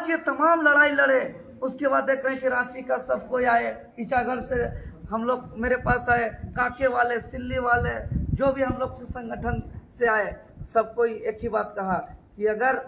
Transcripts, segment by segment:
आज ये तमाम लड़ाई लड़े, उसके बाद देख रहे हैं कि रांची का सब कोई आए, ईचागढ़ से हम लोग मेरे पास आए, काके वाले, सिल्ली वाले, जो भी हम लोग से संगठन से आए, सब कोई एक ही बात कहा कि अगर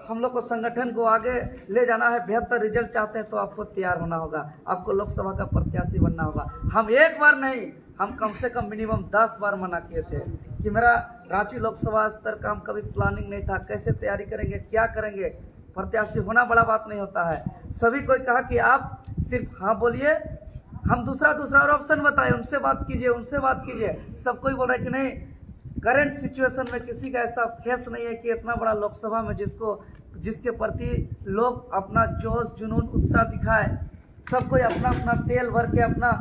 हम लोग को संगठन को आगे ले जाना है, बेहतर रिजल्ट चाहते हैं तो आपको तैयार होना होगा, आपको लोकसभा का प्रत्याशी बनना होगा। हम एक बार नहीं, हम कम से कम मिनिमम 10 बार मना किए थे कि मेरा रांची लोकसभा स्तर का हम कभी प्लानिंग नहीं था, कैसे तैयारी करेंगे, क्या करेंगे। प्रत्याशी होना बड़ा बात नहीं होता है। सभी कोई कहा कि आप सिर्फ हाँ बोलिए, हम दूसरा और ऑप्शन बताए, उनसे बात कीजिए। सब कोई बोल रहा है कि नहीं, करंट सिचुएशन में किसी का ऐसा फेस नहीं है कि इतना बड़ा लोकसभा में जिसके प्रति लोग अपना जोश, जुनून, उत्साह दिखाए। सब कोई अपना अपना तेल भर के अपना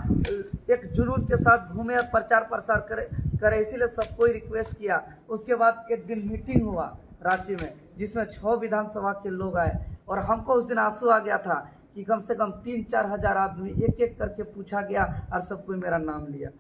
एक जुनून के साथ घूमे और प्रचार प्रसार करे। इसीलिए सबको रिक्वेस्ट किया। उसके बाद एक दिन मीटिंग हुआ रांची में, जिसमें 6 विधानसभा के लोग आए, और हमको उस दिन आंसू आ गया था कि कम से कम 3-4 हजार आदमी एक एक करके पूछा गया और सब कोई मेरा नाम लिया।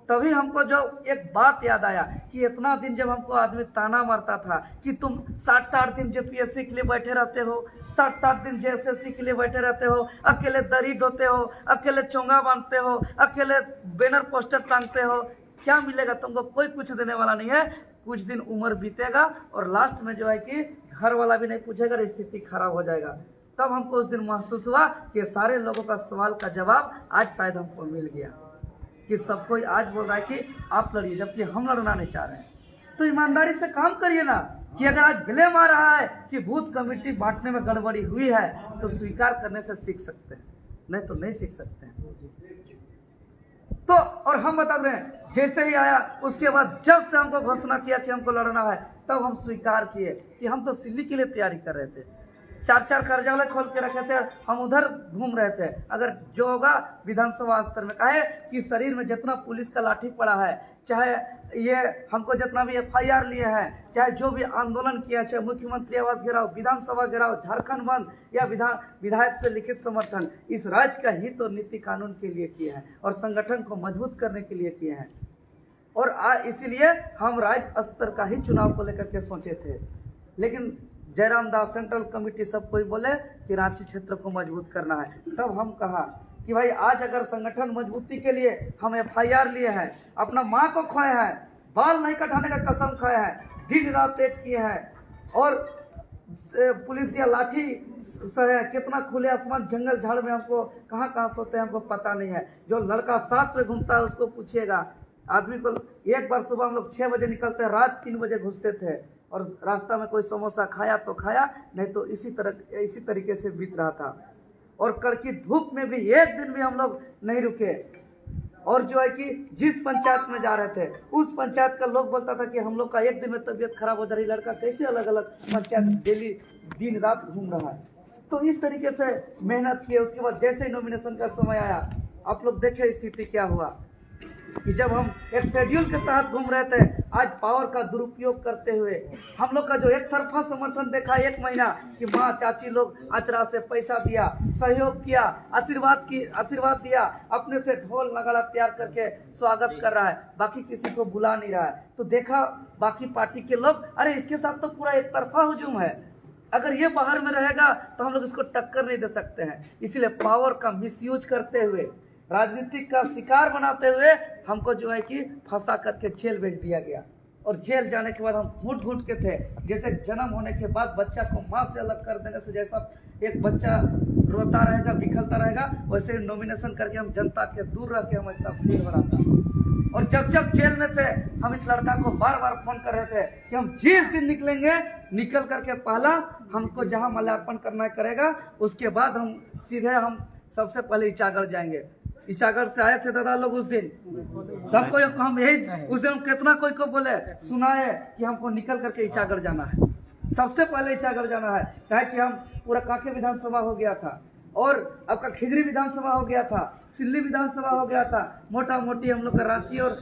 तभी हमको जो एक बात याद आया कि इतना दिन जब हमको आदमी ताना मारता था कि तुम 60-60 दिन जेपीएससी के लिए बैठे रहते हो, 60-60 दिन जेएसएससी के लिए बैठे रहते हो, अकेले दरी ढोते हो, अकेले चोंगा बांधते हो, अकेले बैनर पोस्टर टांगते हो, क्या मिलेगा तुमको? कोई कुछ देने वाला नहीं है। कुछ दिन उम्र बीतेगा और लास्ट में जो है कि घर वाला भी नहीं पूछेगा, स्थिति खराब हो जाएगा। तब हमको उस दिन महसूस हुआ कि सारे लोगों का सवाल का जवाब आज शायद हमको मिल गया, कि सब कोई आज बोल रहा है कि आप लड़िए, जबकि हम लड़ना नहीं चाह रहे हैं। तो ईमानदारी से काम करिए ना, कि अगर आज ब्लेम आ रहा है कि बूथ कमेटी बांटने में गड़बड़ी हुई है, तो स्वीकार करने से सीख सकते हैं, नहीं तो नहीं सीख सकते हैं। तो और हम बता दें, जैसे ही आया उसके बाद जब से हमको घोषणा किया कि हमको लड़ना है, तब हम स्वीकार किए कि हम तो सिल्ली के लिए तैयारी कर रहे थे, 4-4 कार्यालय खोल के रखे थे, हम उधर घूम रहे थे। अगर जो होगा विधानसभा स्तर में, कहे कि शरीर में जितना पुलिस का लाठी पड़ा है, चाहे ये हमको जितना भी FIR लिए हैं, चाहे जो भी आंदोलन किया, चाहे मुख्यमंत्री आवास घेराव, विधानसभा घेराव, झारखंड बंद या विधायक से लिखित समर्थन, इस राज्य का हित और नीति कानून के लिए किए हैं और संगठन को मजबूत करने के लिए किए हैं। और इसीलिए हम राज्य स्तर का ही चुनाव को लेकर के सोचे थे। लेकिन जयराम दास, सेंट्रल कमेटी, सब कोई बोले कि रांची क्षेत्र को मजबूत करना है। तब हम कहा कि भाई आज अगर संगठन मजबूती के लिए हम FIR लिए हैं, अपना माँ को खोए हैं, बाल नहीं कटाने का कसम खाए हैं, दिन रात एक किए हैं, और पुलिस या लाठी से कितना खुले आसमान जंगल झाड़ में हमको कहाँ सोते हैं हमको पता नहीं है। जो लड़का 7 पे घूमता है उसको पूछिएगा। आदमी को एक बार सुबह हम लोग 6 बजे निकलते हैं, रात 3 बजे घुसते थे, और रास्ता में कोई समोसा खाया तो खाया, नहीं तो इसी तरीके से बीत रहा था। और कड़की धूप में भी एक दिन भी हम लोग नहीं रुके। और जो है कि जिस पंचायत में जा रहे थे, उस पंचायत का लोग बोलता था कि हम लोग का एक दिन में तबीयत खराब हो जा रही, लड़का कैसे अलग अलग पंचायत डेली दिन रात घूम रहा है। तो इस तरीके से मेहनत किए। उसके बाद जैसे ही नॉमिनेशन का समय आया, आप लोग देखे स्थिति क्या हुआ कि जब हम एक शेड्यूल के तहत घूम रहे थे, आज पावर का दुरुपयोग करते हुए हम लोग का जो एक तरफा समर्थन देखा 1 महीना कि माँ चाची लोग अचरा से पैसा दिया, सहयोग किया, आशीर्वाद दिया, अपने से ढोल नगाड़ा तैयार करके स्वागत कर रहा है, बाकी किसी को बुला नहीं रहा है। तो देखा बाकी पार्टी के लोग, अरे इसके साथ तो पूरा एक तरफा हुजूम है, अगर ये बाहर में रहेगा तो हम लोग इसको टक्कर नहीं दे सकते हैं। इसीलिए पावर का मिसयूज करते हुए, राजनीतिक का शिकार बनाते हुए हमको जो है कि फंसा करके जेल भेज दिया गया। और जेल जाने के बाद हम घुट के थे, जैसे जन्म होने के बाद बच्चा को माँ से अलग कर देने से जैसा एक बच्चा रोता रहेगा, बिखरता रहेगा, वैसे ही नॉमिनेशन करके हम जनता के दूर रह के हम ऐसा फील हो रहा था। और जब जेल में थे, हम इस लड़का को बार बार फोन कर रहे थे कि हम जिस दिन निकलेंगे, निकल करके पहला हमको जहाँ माल्यार्पण करना है करेगा, उसके बाद हम सीधे हम सबसे पहले ईचागढ़ जाएंगे। ईचागढ़ से आए थे दादा लोग उस दिन, सबको हम यही उस दिन कितना कोई को बोले सुनाए कि हमको निकल करके ईचागढ़ जाना है, सबसे पहले ईचागढ़ जाना है। कहे कि हम पूरा कांके विधानसभा हो गया था, और आपका खिजरी विधानसभा हो गया था, सिल्ली विधानसभा हो गया था, मोटा मोटी हम लोग का रांची और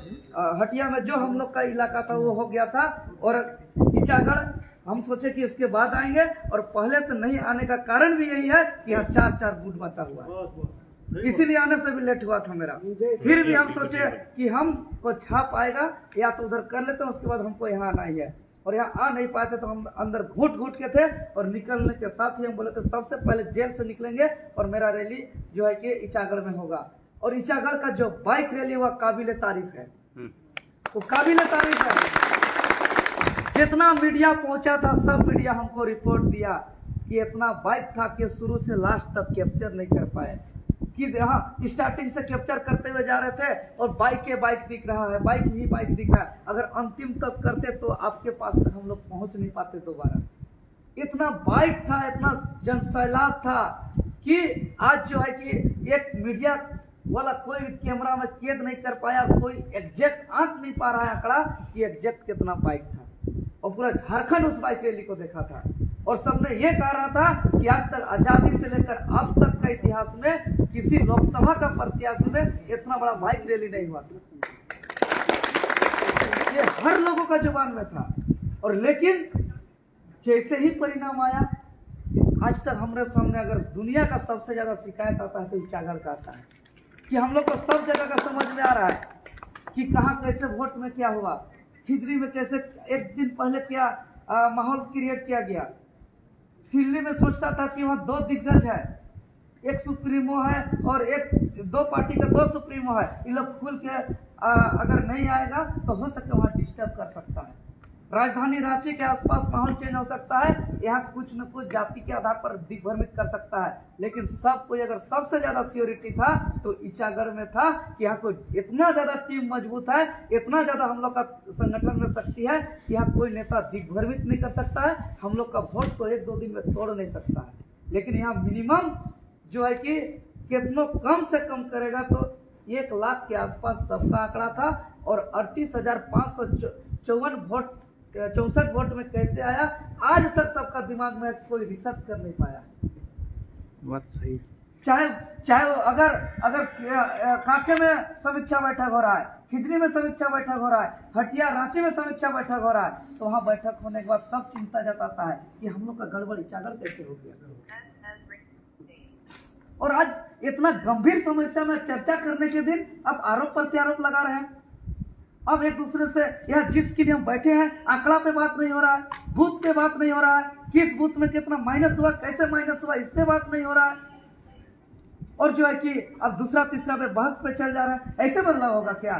हटिया में जो हम लोग का इलाका था वो हो गया था। और ईचागढ़ हम सोचे कि इसके बाद आएंगे, और पहले से नहीं आने का कारण भी यही है कि यहाँ 4-4 बूथ बचा हुआ है, इसीलिए आने से भी लेट हुआ था मेरा। फिर भी हम सोचे कि हमको छाप आएगा या तो उधर कर लेते हैं, उसके बाद हमको यहाँ आना ही है। और यहाँ आ नहीं पाए थे तो हम अंदर घुट घुट के थे और निकलने के साथ ही हम बोले थे सबसे पहले जेल से निकलेंगे और मेरा रैली जो है कि इचागढ़ में होगा। और इचागढ़ का जो बाइक रैली वह काबिल तारीफ है, वो काबिल तारीफ है। जितना मीडिया पहुंचा था सब मीडिया हमको रिपोर्ट दिया कि इतना बाइक था कि शुरू से लास्ट तक कैप्चर नहीं कर पाए, कि हाँ स्टार्टिंग से कैप्चर करते हुए जा रहे थे और बाइक दिख रहा है, बाइक ही बाइक दिख रहा है। अगर अंतिम तक करते तो आपके पास तक हम लोग पहुंच नहीं पाते दोबारा। इतना बाइक था, इतना जनसैलाब था कि आज जो है कि एक मीडिया वाला कोई कैमरा में कैद नहीं कर पाया, कोई एग्जैक्ट आंक नहीं पा रहा है आंकड़ा कि एग्जैक्ट कितना बाइक था। और पूरा झारखंड उस बाइक रैली को देखा था और सबने ये कह रहा था कि आज तक आजादी से लेकर अब तक का इतिहास में किसी लोकसभा का प्रत्याशी में इतना बड़ा बाइक रैली नहीं हुआ था। ये हर लोगों का जुबान में था। और लेकिन जैसे ही परिणाम आया, आज तक हमारे सामने अगर दुनिया का सबसे ज्यादा शिकायत आता है तो इचागढ़ का आता है कि हम लोग को सब जगह का समझ में आ रहा है कि कहाँ कैसे वोट में क्या हुआ, खिजरी में कैसे एक दिन पहले क्या माहौल क्रिएट किया गया। सिल्ली में सोचता था कि वहाँ दो दिग्गज है, एक सुप्रीमो है और एक दो पार्टी का दो सुप्रीमो है, इन लोग खुल के अगर नहीं आएगा तो हो सकता है वहाँ डिस्टर्ब कर सकता है। राजधानी रांची के आसपास माहौल चेंज हो सकता है, यहाँ कुछ न कुछ जाति के आधार पर दिग्भ्रमित कर सकता है। लेकिन सब कोई अगर सबसे ज्यादा सिक्योरिटी था तो इचागढ़ में था कि यहाँ कोई इतना ज्यादा टीम मजबूत है, इतना ज्यादा हम लोग का संगठन में शक्ति है कि यहाँ कोई नेता दिग्भ्रमित नहीं कर सकता है, हम लोग का वोट को 1-2 दिन में तोड़ नहीं सकता है। लेकिन यहाँ मिनिमम जो है कि कितना कम से कम करेगा तो 1 लाख के आसपास सबका आंकड़ा था और 38,554 वोट 64 वोट में कैसे आया, आज तक सबका दिमाग में कोई रिसर्च कर नहीं पाया। बात सही। चाहे अगर कांके में समीक्षा बैठक हो रहा है, खिजरी में समीक्षा बैठक हो रहा है, हटिया रांची में समीक्षा बैठक हो रहा है, तो वहाँ बैठक होने के बाद सब चिंता जताता है कि हम लोग का गड़बड़ इचागढ़ कैसे हो गया। और आज इतना गंभीर समस्या में चर्चा करने के दिन अब आरोप प्रत्यारोप लगा रहे हैं। अब एक दूसरे से यह जिसके लिए हम बैठे हैं आंकड़ा पे बात नहीं हो रहा है, बूथ पे बात नहीं हो रहा है, किस बूथ में कितना माइनस हुआ, कैसे माइनस हुआ, इस पे बात नहीं हो रहा है। और जो है कि अब दूसरा तीसरा पे बहस पे चल जा रहा है। ऐसे बदलाव होगा क्या?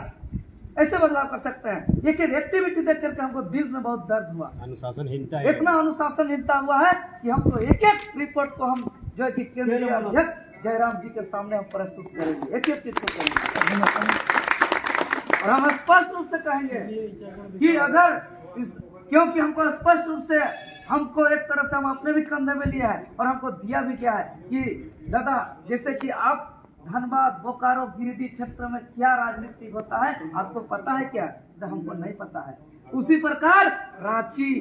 ऐसे बदलाव कर सकते हैं? ये एक्टिविटी देख करके हमको दिल में बहुत दर्द हुआ। अनुशासनहीनता इतना अनुशासनहीनता हुआ है कि हमको एक एक रिपोर्ट को हम जो है कि केंद्रीय अध्यक्ष जयराम जी के सामने हम प्रस्तुत करेंगे, एक एक चीज को करेंगे और हम स्पष्ट रूप से कहेंगे कि अगर क्योंकि हमको स्पष्ट रूप से हमको एक तरह से हम अपने भी कंधे में लिया है और हमको दिया भी क्या है कि दादा जैसे कि आप धनबाद, बोकारो, गिरिडीह क्षेत्र में क्या राजनीति होता है आपको पता है क्या? तो हमको नहीं पता है। उसी प्रकार रांची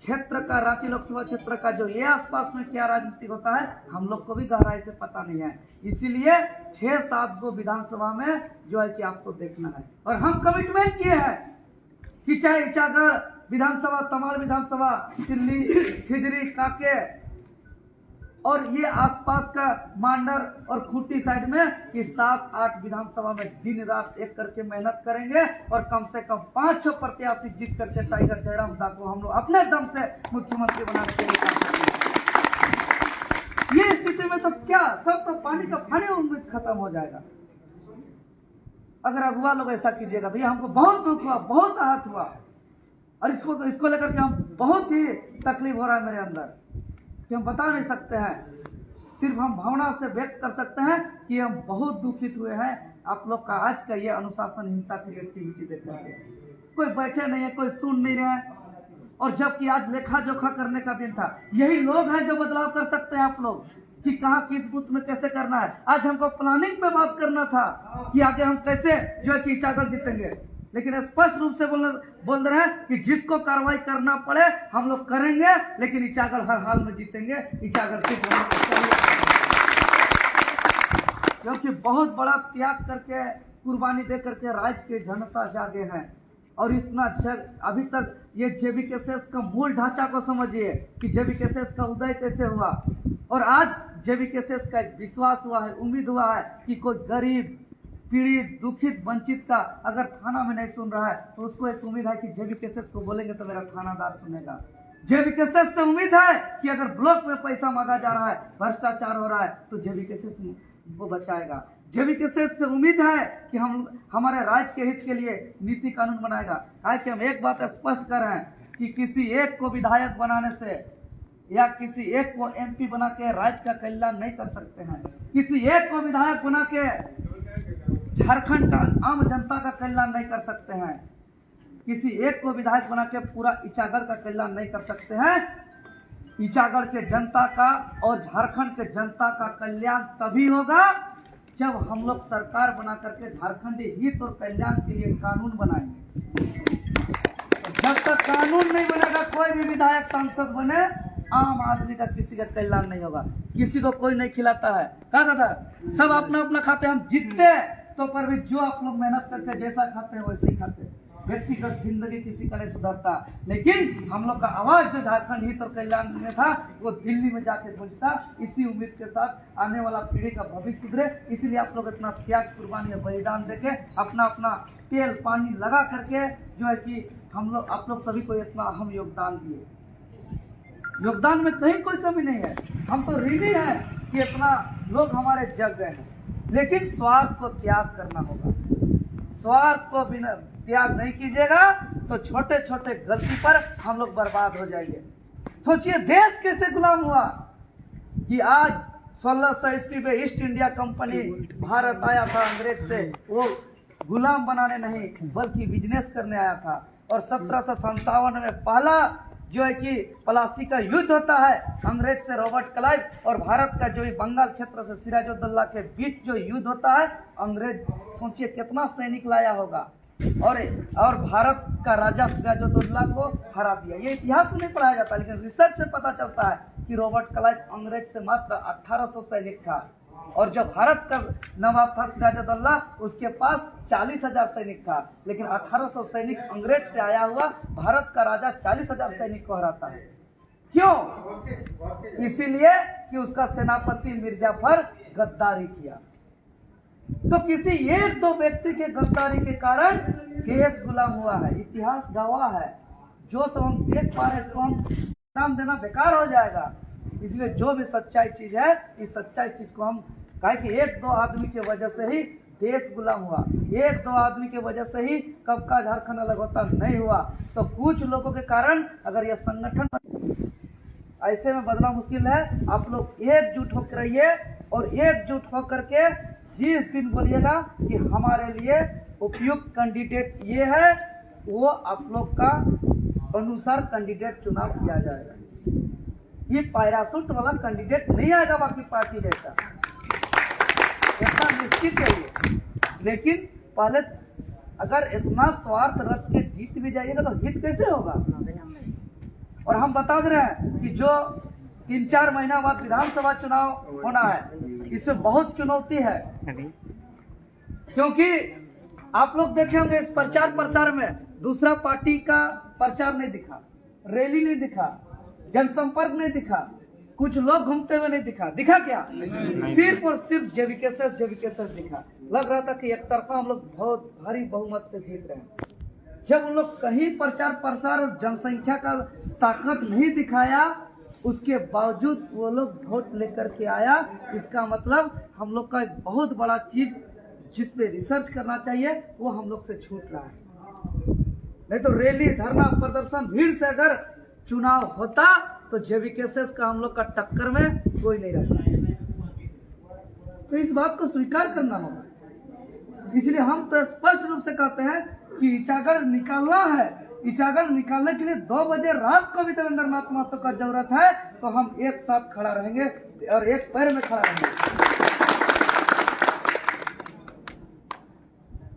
क्षेत्र का, रांची लोकसभा क्षेत्र का जो ये आसपास में क्या राजनीति होता है हम लोग को भी गहराई से पता नहीं है। इसीलिए 6-7 को विधानसभा में जो है कि आपको देखना है और हम कमिटमेंट किए हैं कि चाहे इचागढ़ विधानसभा, तमाड़ विधानसभा, सिल्ली, खिजरी, कांके और ये आसपास का मांडर और खूंटी साइड में कि 7-8 विधानसभा में दिन रात एक करके मेहनत करेंगे और कम से कम 5 प्रत्याशी जीत करके टाइगर जयराम दा को हम लोग अपने दम से मुख्यमंत्री बनाने के लिए काम करेंगे। ये स्थिति में तो क्या सब तो पानी का पानी उम्मीद खत्म हो जाएगा। अगर अगुआ लोग ऐसा कीजिएगा तो ये हमको बहुत दुख हुआ, बहुत आहत हुआ और इसको लेकर के हम बहुत ही तकलीफ हो रहा है मेरे अंदर कि हम बता नहीं सकते हैं। सिर्फ हम भावना से व्यक्त कर सकते हैं कि हम बहुत दुखित हुए हैं आप लोग का आज का ये अनुशासनहीनता की एक्टिविटी देख करके। कोई बैठे नहीं है, कोई सुन नहीं रहे हैं और जबकि आज लेखा जोखा करने का दिन था। यही लोग हैं जो बदलाव कर सकते हैं आप लोग कि कहाँ किस बूथ में कैसे करना है। आज हमको प्लानिंग पे बात करना था कि आगे हम कैसे जो है कि इचागढ़ जीतेंगे, लेकिन स्पष्ट रूप से बोल रहे हैं कि जिसको कार्रवाई करना पड़े हम लोग करेंगे, लेकिन इचागढ़ हर हाल में जीतेंगे। इचागढ़ सिर्फ होने को चाहिए क्योंकि बहुत बड़ा त्याग करके, कुर्बानी दे करके राज्य के जनता जागे हैं और इतना अभी तक ये JBKSS का मूल ढांचा को समझिए कि JBKSS का उदय कैसे हुआ और आज JBKSS का एक विश्वास हुआ है, उम्मीद हुआ है कि कोई गरीब पीड़ित, दुखित, वंचित का अगर थाना में नहीं सुन रहा है तो उसको एक उम्मीद है कि जेबी केसेस को बोलेंगे तो मेरा थानादार सुनेगा। जेबी केसेस से उम्मीद है कि अगर ब्लॉक में पैसा मांगा जा रहा है, भ्रष्टाचार हो रहा है तो जेबी केसेस वो बचाएगा। जेबी केसेस से उम्मीद है कि हम हमारे राज्य के हित के लिए नीति कानून बनाएगा। है कि हम एक बात स्पष्ट कर रहे हैं कि किसी एक को विधायक बनाने से या किसी एक को एमपी बना के राज्य का कल्याण नहीं कर सकते हैं। किसी एक को विधायक बना के झारखंड का आम जनता का कल्याण नहीं कर सकते हैं। किसी एक को विधायक बना के पूरा इचागढ़ का कल्याण नहीं कर सकते हैं। इचागढ़ के जनता का और झारखंड के जनता का कल्याण तभी होगा जब हम लोग सरकार बना करके झारखंडी हित और कल्याण के लिए कानून बनाएंगे। जब तक कानून नहीं बनेगा, कोई भी विधायक सांसद बने, आम आदमी का किसी का कल्याण नहीं होगा। किसी को कोई नहीं खिलाता है, कहा था सब अपना अपना खाते। हम जीतते तो पर भी जो आप लोग मेहनत करके जैसा खाते हैं वैसे ही खाते हैं। व्यक्तिगत जिंदगी किसी का नहीं सुधरता, लेकिन हम लोग का आवाज जो झारखंड हित और कल्याण में था वो दिल्ली में जाके पहुंचता। इसी उम्मीद के साथ आने वाला पीढ़ी का भविष्य सुधरे, इसलिए आप लोग इतना त्याग, कुर्बानी और बलिदान देके अपना अपना तेल पानी लगा करके जो है कि हम लोग आप लोग सभी को इतना अहम योगदान दिए। योगदान में कहीं कोई कमी नहीं है। हम तो ऋणी है कि इतना लोग हमारे जग गए हैं, लेकिन स्वार्थ को त्याग करना होगा। स्वार्थ को बिना त्याग नहीं कीजिएगा तो छोटे छोटे गलती पर हम लोग बर्बाद हो जाएंगे। सोचिए देश कैसे गुलाम हुआ कि आज 1600 ईस्वी में ईस्ट इंडिया कंपनी भारत आया था अंग्रेज से। वो गुलाम बनाने नहीं बल्कि बिजनेस करने आया था। और 1757 में पहला जो है कि प्लासी का युद्ध होता है अंग्रेज से रॉबर्ट क्लाइव और भारत का जो बंगाल क्षेत्र से सिराजुद्दौला के बीच जो युद्ध होता है। अंग्रेज सोचिए कितना सैनिक लाया होगा और भारत का राजा सिराजुद्दौला को हरा दिया। ये इतिहास में नहीं पढ़ाया जाता, लेकिन रिसर्च से पता चलता है कि रॉबर्ट क्लाइव अंग्रेज से मात्र 1800 सैनिक था और जो भारत का नवाब था सिराजुद्दौला उसके पास 40,000 सैनिक था। लेकिन 1800 सैनिक अंग्रेज से आया हुआ भारत का राजा 40,000 सैनिक को हराता है। क्यों? इसीलिए कि उसका सेनापति मिर्जाफर गद्दारी किया। तो किसी एक दो व्यक्ति के गद्दारी के कारण देश गुलाम हुआ है। इतिहास गवाह है। जो सब हम देख पा रहे हैं इसको हम नाम देना बेकार हो जाएगा। इसलिए जो भी सच्चाई चीज है इस सच्चाई चीज को हम कहे कि एक दो आदमी की वजह से ही देश गुलाम हुआ। एक दो आदमी की वजह से ही कब का झारखंड अलग होता नहीं हुआ। तो कुछ लोगों के कारण अगर यह संगठन ऐसे में बदलना मुश्किल है। आप लोग एकजुट होकर रहिए और एकजुट होकर के जिस दिन बोलिएगा कि हमारे लिए उपयुक्त कैंडिडेट ये है, वो आप लोग का अनुसार कैंडिडेट चुनाव किया जाएगा। ये पैरासूट वाला कैंडिडेट नहीं आएगा बाकी पार्टी जैसा, इतना निश्चित है ये। लेकिन पहले अगर इतना स्वार्थ रख के जीत भी जाइएगा तो हित कैसे होगा। और हम बता दे रहे हैं कि जो 3-4 महीना बाद विधानसभा चुनाव होना है, इसमें बहुत चुनौती है। क्योंकि आप लोग देखे होंगे इस प्रचार प्रसार में दूसरा पार्टी का प्रचार नहीं दिखा, रैली नहीं दिखा, जनसंपर्क नहीं दिखा, कुछ लोग घूमते हुए नहीं दिखा। दिखा क्या? सिर्फ और सिर्फ जेबी केसेस दिखा। लग रहा था कि एक तरफा हम लोग बहुत भारी बहुमत से जीत रहे हैं। जब उन लोग कहीं प्रचार प्रसार और जनसंख्या का ताकत नहीं दिखाया, उसके बावजूद वो लोग वोट लेकर के आया। इसका मतलब हम लोग का एक बहुत बड़ा चीज जिस पे रिसर्च करना चाहिए वो हम लोग से छूट रहा है। नहीं तो रैली, धरना, प्रदर्शन, भीड़ से अगर चुनाव होता तो जेबी केसेस का हम लोग का टक्कर में कोई नहीं रहता। तो इस बात को स्वीकार करना होगा। इसलिए हम तो स्पष्ट रूप से कहते हैं कि इचागढ़ निकालना है। इचागढ़ निकालने के लिए 2 बजे रात को भी देवेंद्र नाथ महतो का जरूरत है तो हम एक साथ खड़ा रहेंगे और एक पैर में खड़ा रहेंगे।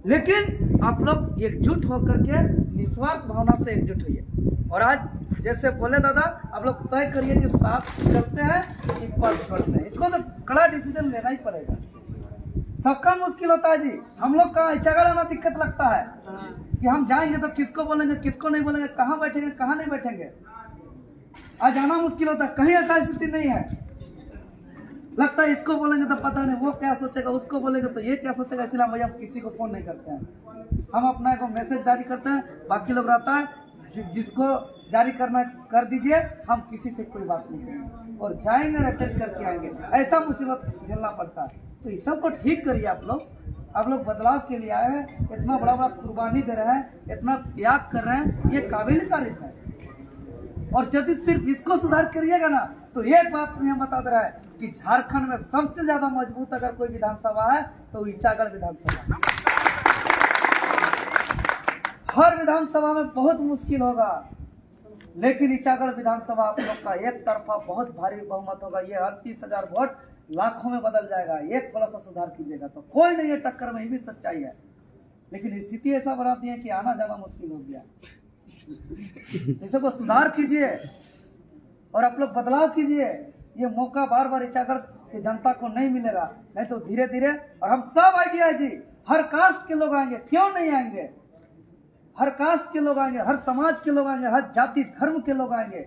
लेकिन आप लोग एकजुट होकर के निस्वार्थ भावना से एकजुट होइए। और आज जैसे बोले दादा, आप लोग तय करिए कि साथ चलते हैं कि पद छोड़ते हैं। इसको तो कड़ा डिसीजन लेना ही पड़ेगा। सबका मुश्किल होता है जी। हम लोग का इचागढ़ आना दिक्कत लगता है कि हम जाएंगे तो किसको बोलेंगे, किसको नहीं बोलेंगे, कहाँ बैठेंगे, कहाँ नहीं बैठेंगे। आज आना मुश्किल होता है, कहीं ऐसा स्थिति नहीं है। लगता है इसको बोलेंगे तो पता नहीं वो क्या सोचेगा, उसको बोलेंगे तो ये क्या सोचेगा, इसलिए भैया हम किसी को फोन नहीं करते हैं। हम अपना एक मैसेज जारी करते हैं, बाकी लोग रहता है जिसको जारी करना कर दीजिए, हम किसी से कोई बात नहीं करेंगे और जाएंगे अटेंड करके आएंगे। ऐसा मुसीबत झेलना पड़ता है। तो इस सब को ठीक करिए आप लोग बदलाव के लिए आए हैं, इतना बड़ा बड़ा कुर्बानी दे रहे हैं, इतना त्याग कर रहे हैं, ये काबिल तारीफ है। और यदि सिर्फ इसको सुधार करिएगा ना तो एक बात मैं बता दे रहा है कि झारखंड में सबसे ज्यादा मजबूत अगर कोई विधानसभा है तो ईचागढ़ विधानसभा। हर विधानसभा में बहुत मुश्किल होगा, लेकिन ईचागढ़ विधानसभा आप लोग का एक तरफा बहुत भारी बहुमत होगा। ये 38,000 वोट लाखों में बदल जाएगा। एक थोड़ा सा सुधार कीजिएगा तो कोई नहीं है टक्कर में, ये भी सच्चाई है। लेकिन स्थिति ऐसा बना दी है कि आना जाना मुश्किल हो गया। इसको सुधार कीजिए और आप लोग बदलाव कीजिए। ये मौका बार बार ईचागढ़ की जनता को नहीं मिलेगा, नहीं तो धीरे धीरे। और हम सब आइडिया जी, हर कास्ट के लोग आएंगे, क्यों नहीं आएंगे? हर कास्ट के लोग आएंगे, हर समाज के लोग आएंगे, हर जाति धर्म के लोग आएंगे।